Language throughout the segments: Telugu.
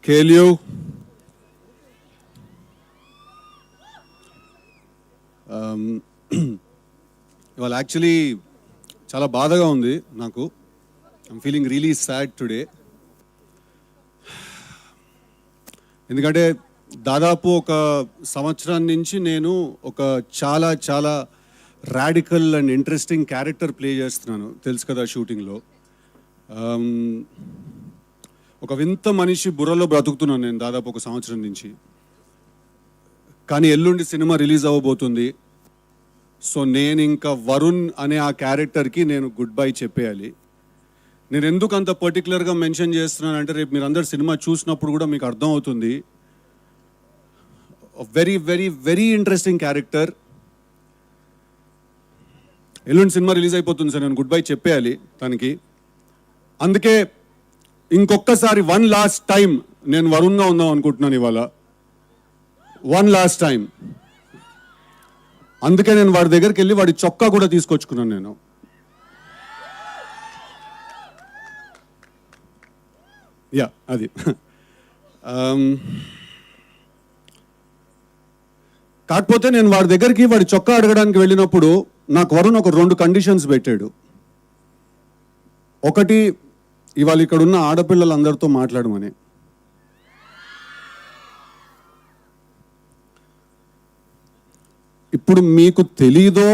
కేలియు ఇవాళ యాక్చువల్లీ చాలా బాధగా ఉంది నాకు. I'm feeling really sad today. ఎందుకంటే దాదాపు ఒక సంవత్సరం నుంచి నేను ఒక చాలా చాలా radical and interesting character play చేస్తున్నాను, తెలుసు కదా షూటింగ్లో. ఒక వింత మనిషి బుర్రలో బ్రతుకుతున్నాను నేను దాదాపు ఒక సంవత్సరం నుంచి. కానీ ఎల్లుండి సినిమా రిలీజ్ అవ్వబోతుంది. సో నేను ఇంకా వరుణ్ అనే ఆ క్యారెక్టర్కి నేను గుడ్ బై చెప్పేయాలి. నేను ఎందుకు అంత పర్టికులర్గా మెన్షన్ చేస్తున్నానంటే రేపు మీరు అందరు సినిమా చూసినప్పుడు కూడా మీకు అర్థం అవుతుంది. Very very very interesting character. ఎల్లుండి సినిమా రిలీజ్ అయిపోతుంది సార్, నేను గుడ్ బై చెప్పేయాలి తనకి. అందుకే ఇంకొకసారి వన్ లాస్ట్ టైం నేను వరుణ్గా ఉందాం అనుకుంటున్నాను ఇవాళ, వన్ లాస్ట్ టైం. అందుకే నేను వాడి దగ్గరికి వెళ్ళి వాడి చొక్కా కూడా తీసుకొచ్చుకున్నాను నేను. యా అది కాకపోతే నేను వాడి దగ్గరికి వాడి చొక్కా అడగడానికి వెళ్ళినప్పుడు నాకు వరుణ్ ఒక 2 కండిషన్స్ పెట్టాడు. ఒకటి, ఇవాళ ఇక్కడ ఉన్న ఆడపిల్లలందరితో మాట్లాడమని. ఇప్పుడు మీకు తెలీదో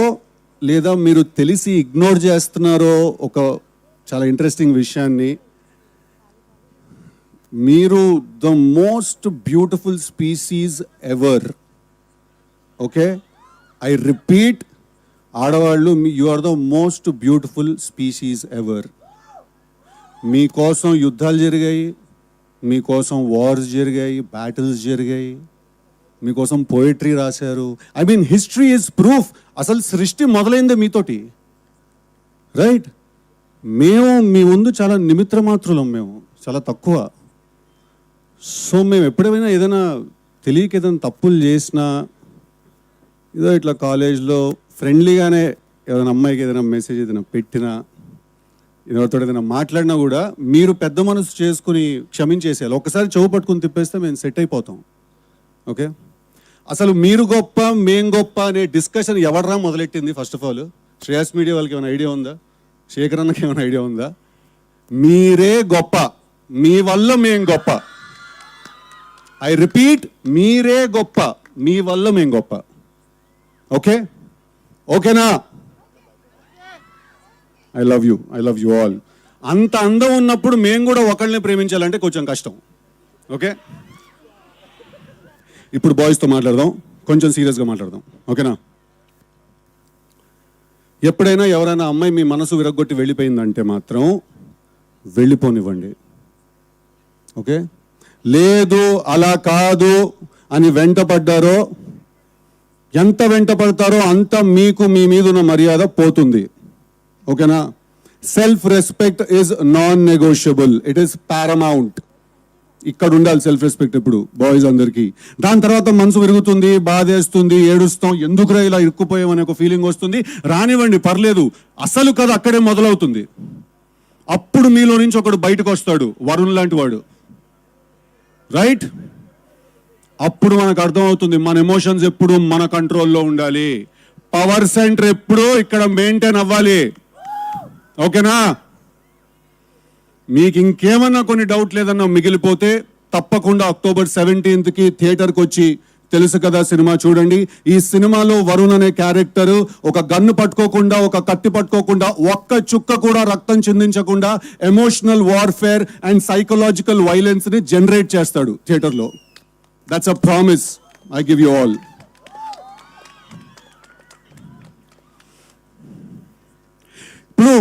లేదా మీరు తెలిసి ఇగ్నోర్ చేస్తున్నారో ఒక చాలా ఇంట్రెస్టింగ్ విషయాన్ని, మీరు the most beautiful species ever. Okay, I repeat, ఆడవాళ్ళు you are the most beautiful species ever. మీకోసం యుద్ధాలు జరిగాయి, మీకోసం వార్స్ జరిగాయి, బ్యాటిల్స్ జరిగాయి, మీకోసం పోయిటరీ రాశారు. I mean history is proof. అసలు సృష్టి మొదలైందే మీతోటి, రైట్? మేము మీ ముందు చాలా నిమిత్ర మాత్రులం, మేము చాలా తక్కువ. సో మేము ఎప్పుడైనా ఏదైనా తెలియక ఏదైనా తప్పులు చేసినా, ఏదో ఇట్లా కాలేజ్లో ఫ్రెండ్లీగానే ఏదైనా అమ్మాయికి ఏదైనా మెసేజ్ ఏదైనా పెట్టినా, ఎవరితో ఏదైనా మాట్లాడినా కూడా మీరు పెద్ద మనసు చేసుకుని క్షమించేసేయాలి. ఒక్కసారి చెవు పట్టుకుని తిప్పేస్తే మేము సెట్ అయిపోతాం. ఓకే, అసలు మీరు గొప్ప మేం గొప్ప అనే డిస్కషన్ ఎవడరా మొదలెట్టింది? First of all Shreyas media వాళ్ళకి ఏమైనా ఐడియా ఉందా? శేఖర్ అన్నకి ఏమైనా ఐడియా ఉందా? మీరే గొప్ప, మీ వల్ల మేం గొప్ప. ఐ రిపీట్, మీరే గొప్ప, మీ వల్ల మేం గొప్ప. ఓకే, ఓకేనా? I love you all. అంత అందం ఉన్నప్పుడు మేము కూడా ఒకళ్ళని ప్రేమించాలంటే కొంచెం కష్టం. ఓకే, ఇప్పుడు బాయ్స్తో మాట్లాడదాం, కొంచెం సీరియస్గా మాట్లాడదాం. ఓకేనా? ఎప్పుడైనా ఎవరైనా అమ్మాయి మీ మనసు విరగొట్టి వెళ్ళిపోయిందంటే మాత్రం వెళ్ళిపోనివ్వండి. ఓకే, లేదు అలా కాదు అని వెంటపడ్డారో, ఎంత వెంటపడతారో అంత మీకు మీ మీద ఉన్న మర్యాద పోతుంది. ఓకేనా? Self respect is non negotiable, it is paramount. ఇక్కడ ఉండాలి సెల్ఫ్ రెస్పెక్ట్ ఇప్పుడు బాయ్స్ అందరికీ. దాని తర్వాత మనసు విరుగుతుంది, బాధేస్తుంది, ఏడుస్తాం, ఎందుకురా ఇలా ఇరుక్కుపోయామనే ఒక ఫీలింగ్ వస్తుంది. రానివ్వండి, పర్లేదు. అసలు కథ అక్కడే మొదలవుతుంది. అప్పుడు మీలో నుంచి ఒకడు బయటకు వస్తాడు, వరుణ్ లాంటి వాడు, రైట్? అప్పుడు మనకు అర్థమవుతుంది మన ఎమోషన్స్ ఎప్పుడు మన కంట్రోల్లో ఉండాలి, పవర్ సెంటర్ ఎప్పుడు ఇక్కడ మెయింటైన్ అవ్వాలి. ఓకేనా? మీకు ఇంకేమన్నా కొన్ని డౌట్ లేదన్నా మిగిలిపోతే తప్పకుండా October 17th థియేటర్కి వచ్చి తెలుసు కదా సినిమా చూడండి. ఈ సినిమాలో వరుణ్ అనే క్యారెక్టర్ ఒక గన్ను పట్టుకోకుండా, ఒక కత్తి పట్టుకోకుండా, ఒక్క చుక్క కూడా రక్తం చిందించకుండా emotional warfare and psychological violence ని జనరేట్ చేస్తాడు థియేటర్లో. That's a promise I give you all. ఇప్పుడు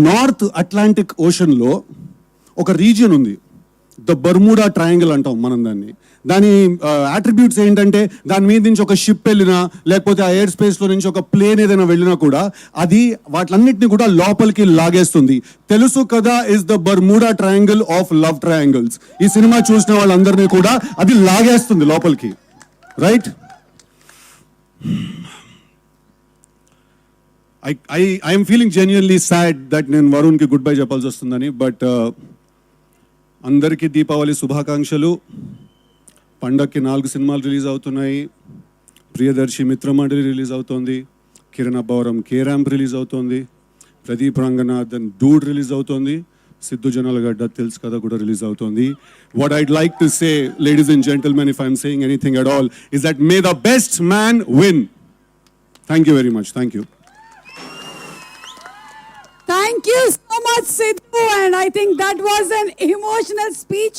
నార్త్ అట్లాంటిక్ ఓషన్లో ఒక రీజియన్ ఉంది, ద బర్ముడా ట్రయాంగిల్ అంటాం మనం దాన్ని. దాని అట్రిబ్యూట్స్ ఏంటంటే దాని మీద నుంచి ఒక షిప్ వెళ్ళినా, లేకపోతే ఆ ఎయిర్ స్పేస్లో నుంచి ఒక ప్లేన్ ఏదైనా వెళ్ళినా కూడా అది వాటిలన్నింటినీ కూడా లోపలికి లాగేస్తుంది. తెలుసు కదా, is the Bermuda triangle of love triangles. ఈ సినిమా చూసిన వాళ్ళందరినీ కూడా అది లాగేస్తుంది లోపలికి, right? I'm feeling genuinely sad that నేను వరుణ్కి గుడ్ బై చెప్పాల్సి వస్తుందని. బట్ అందరికీ దీపావళి శుభాకాంక్షలు. పండక్కి 4 సినిమాలు రిలీజ్ అవుతున్నాయి. ప్రియదర్శి మిత్రమండలి రిలీజ్ అవుతోంది, Kiran Abbavaram K ramp release అవుతోంది, ప్రదీప్ రంగనాథన్ డూడ్ రిలీజ్ అవుతోంది, సిద్ధు జనాలగడ్డ తెలుసు కదా కూడా రిలీజ్ అవుతోంది. What I'd like to say, ladies and gentlemen, if I'm saying anything at all, is that may the best man win. Thank you very much. Thank you. Thank you so much, Sidhu. And I think that was an emotional speech.